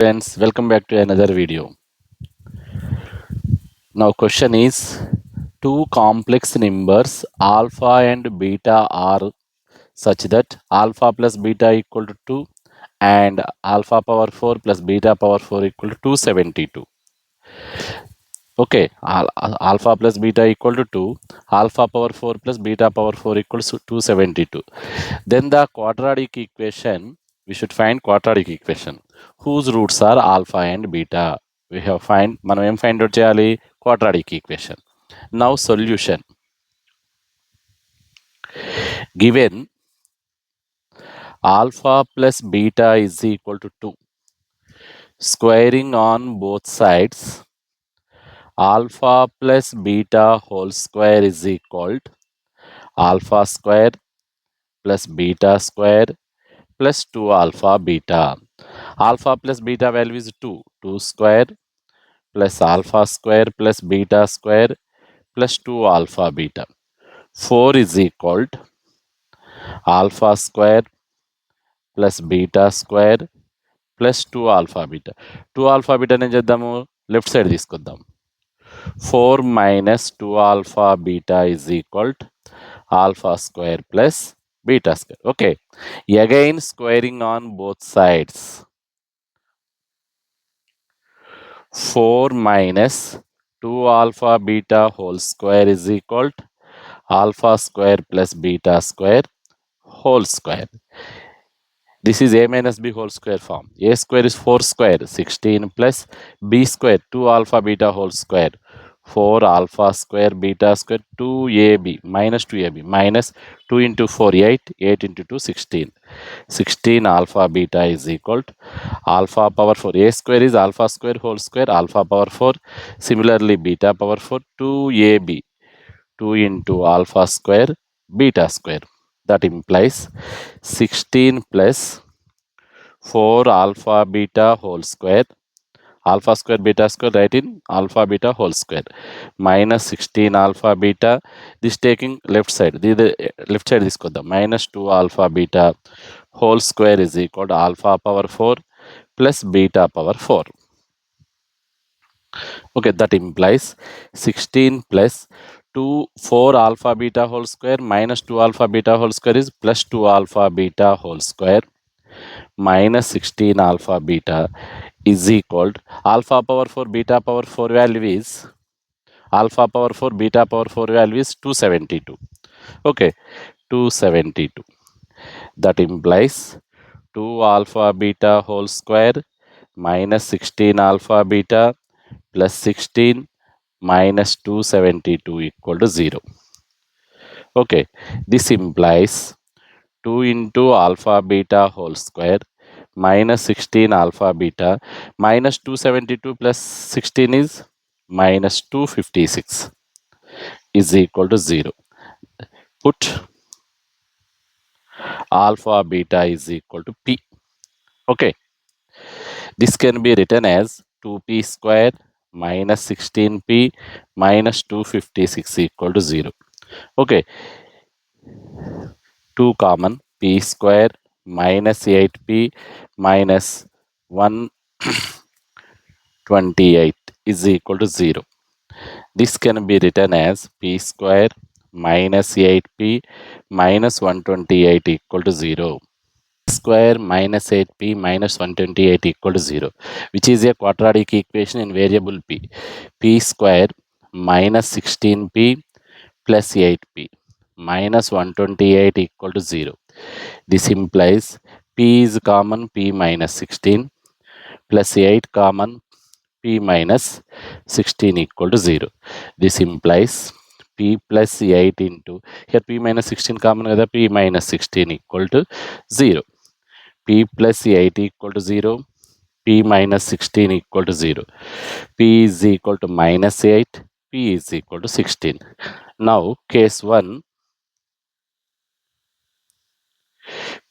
Friends, welcome back to another video. Now question is, two complex numbers alpha and beta are such that alpha plus beta equal to 2 and alpha power 4 plus beta power 4 equal to 272. Okay, alpha plus beta equal to 2, alpha power 4 plus beta power 4 equals to 272. Then the quadratic equation, we should find quadratic equation whose roots are alpha and beta. We have మనం ఏం find out చేయాలి? Quadratic equation. Now solution. Given alpha plus beta is equal to 2, squaring on both sides, alpha plus beta whole square is equal to alpha square plus beta square plus 2 alpha beta. Alpha plus beta value is 2 square plus alpha square plus beta square plus 2 alpha beta. 4 is equal to alpha square plus beta square plus 2 alpha beta. 2 alpha beta ne చేద్దాము, left side తీసుకొద్దాం. 4 minus 2 alpha beta is equal to alpha square plus beta square. Okay, again squaring on both sides. 4 minus 2 alpha beta whole square is equal to alpha square plus beta square whole square. This is a minus b whole square form. A square is 4 square, 16 plus b square, 2 alpha beta whole square, 4 alpha square beta square, 2ab minus 2ab minus 2 into 4, 8, 8 into 2, 16. 16 alpha beta is equal to alpha power 4. A square is alpha square whole square, alpha power 4. Similarly, beta power 4, 2ab, 2 into alpha square beta square. That implies 16 plus 4 alpha beta whole square, alpha square beta square, write in alpha beta whole square, minus 16 alpha beta. This taking left side, the left side తీసుకొద్దాం, minus 2 alpha beta whole square is equal to alpha power 4 plus beta power 4. Okay, that implies 16 plus 4 alpha beta whole square minus 2 alpha beta whole square is plus 2 alpha beta whole square minus 16 alpha beta is equal to alpha power 4 beta power 4 value is alpha power 4 beta power 4 value is 272. Okay, 272. That implies 2 alpha beta whole square minus 16 alpha beta plus 16 minus 272 equal to 0. Okay, this implies 2 into alpha beta whole square minus 16 alpha beta minus 272 plus 16 is minus 256 is equal to 0. Put alpha beta is equal to p. Okay, this can be written as 2p square minus 16p minus 256 equal to 0. Okay, 2 common, p square minus 8p minus 128 is equal to 0. This can be written as p square minus 8p minus 128 equal to 0. Square minus 8p minus 128 equal to 0, which is a quadratic equation in variable p. P square minus 16p plus 8p minus 128 equal to 0. This implies p is common, p minus 16 plus 8 common, p minus 16 equal to 0. This implies p plus 8 into, here p minus 16 common kada, p minus 16 equal to 0. P plus 8 equal to 0, p minus 16 equal to 0. P is equal to minus 8, p is equal to 16. Now case 1,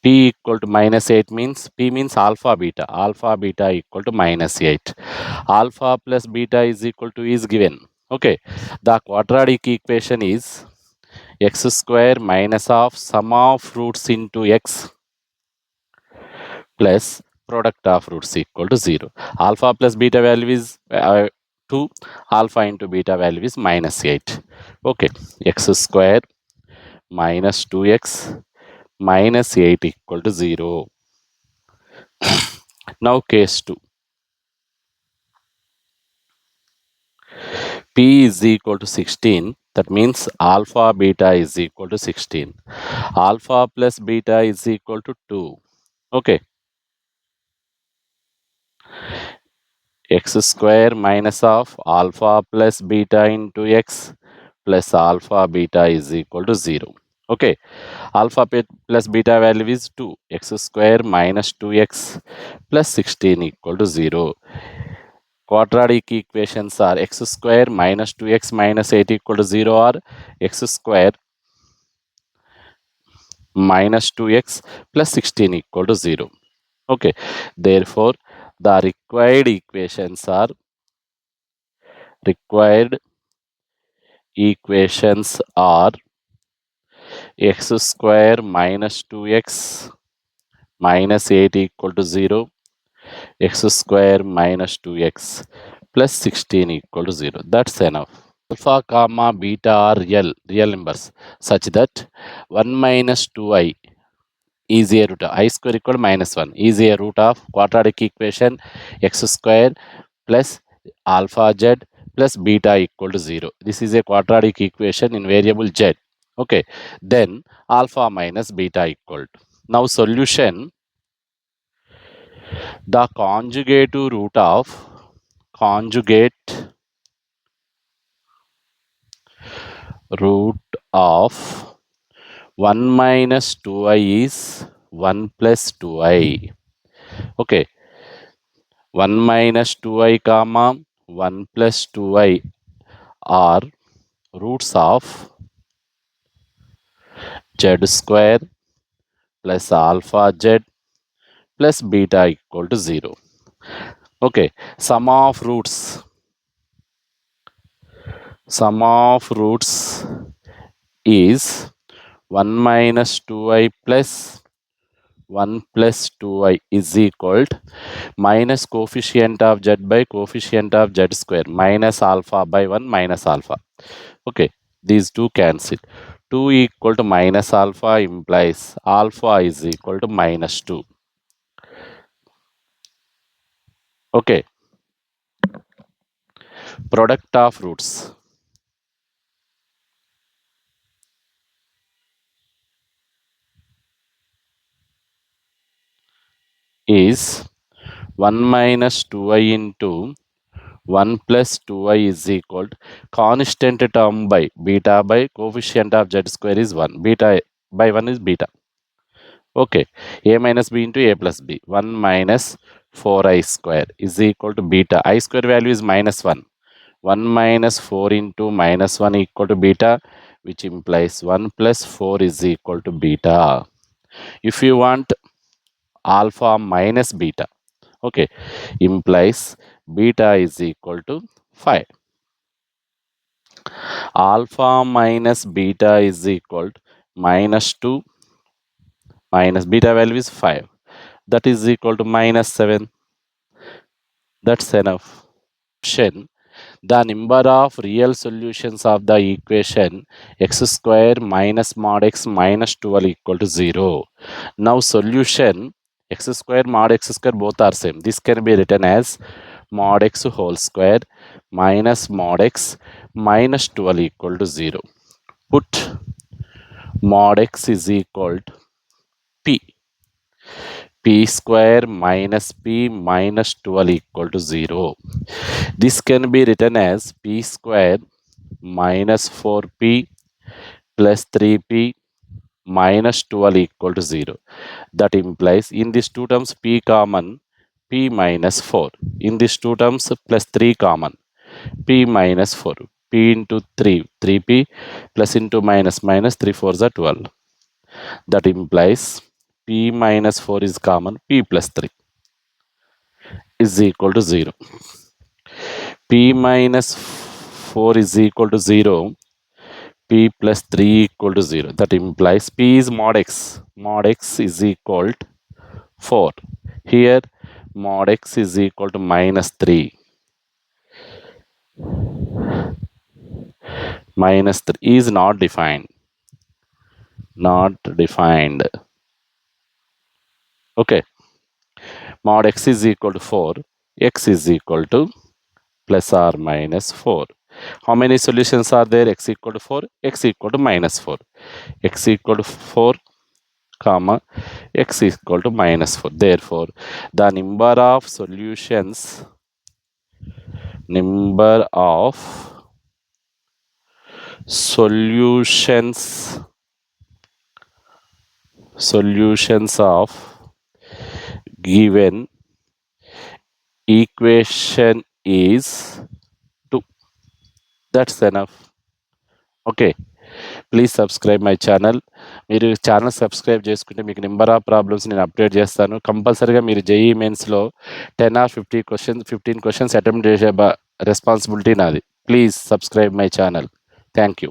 p equal to minus 8 means, p means alpha beta equal to minus 8. Alpha plus beta is equal to is given. Okay, the quadratic equation is x square minus of sum of roots into x plus product of roots equal to 0. Alpha plus beta value is 2, alpha into beta value is minus 8. Okay, x square minus 2x minus 8 equal to 0. Now case 2. P is equal to 16. That means alpha beta is equal to 16. Alpha plus beta is equal to 2. Okay. X square minus of alpha plus beta into x plus alpha beta is equal to 0. Okay. Alpha plus beta value is 2. X square minus 2x plus 16 equal to 0. Quadratic equations are x square minus 2x minus 8 equal to 0 or x square minus 2x plus 16 equal to 0. Okay. Therefore, the required equations are x square minus 2x minus 8 equal to 0, x square minus 2x plus 16 equal to 0. That's enough. Alpha comma beta are real numbers such that 1 minus 2i is a root of I square equal to minus 1 is a root of quadratic equation x square plus alpha z plus beta equal to 0. This is a quadratic equation in variable z. Okay, then alpha minus beta equal to. Now solution, the conjugate root of 1 minus 2i is 1 plus 2i. Okay, 1 minus 2i comma 1 plus 2i are roots of z square plus alpha z plus beta equal to 0. Okay, sum of roots is 1 minus 2i plus 1 plus 2i is equal to minus coefficient of z by coefficient of z square minus alpha by 1 minus alpha. Okay, these two cancel. 2 equal to minus alpha implies alpha is equal to minus 2. Okay, product of roots is 1 minus 2i into 1 plus 2i is equal to constant term by beta by coefficient of z square is 1. Beta by 1 is beta. Okay, a minus b into a plus b. 1 minus 4i square is equal to beta. I square value is minus 1. 1 minus 4 into minus 1 equal to beta, which implies 1 plus 4 is equal to beta. If you want alpha minus beta, okay, implies beta is equal to 5. Alpha minus beta is equal to minus 2 minus beta value is 5. That is equal to minus 7. That's enough. The number of real solutions of the equation x square minus mod x minus 12 equal to 0. Now solution x square mod x square both are same. This can be written as mod x whole square minus mod x minus 12 equal to 0. Put mod x is equal to p square minus p minus 12 equal to 0. This can be written as p square minus 4p plus 3p minus 12 equal to 0. That implies in these two terms p common, p minus 4. In these two terms plus 3 common, p minus 4. P into 3, 3p plus into minus minus 3 4s are 12. That implies p minus 4 is common, p plus 3 is equal to 0. P minus 4 is equal to 0. P plus 3 equal to 0. That implies P is mod x. Mod x is equal to 4. Here mod x is equal to -3. -3 is not defined. Not defined. Okay. Mod x is equal to 4. X is equal to plus or minus 4. How many solutions are there? X equal to 4, x equal to -4. X equal to 4, comma, x equal to -4. Therefore, the number of solutions of given equation is 2. That's enough. Okay. Please subscribe my channel. మీరు channel subscribe చేసుకుంటే మీకు number of problems నేను update చేస్తాను. కంపల్సరీగా మీరు JEE మెయిన్స్లో 10 or 15 questions attempt చేసే responsibility నాది. Please subscribe my channel. Thank you.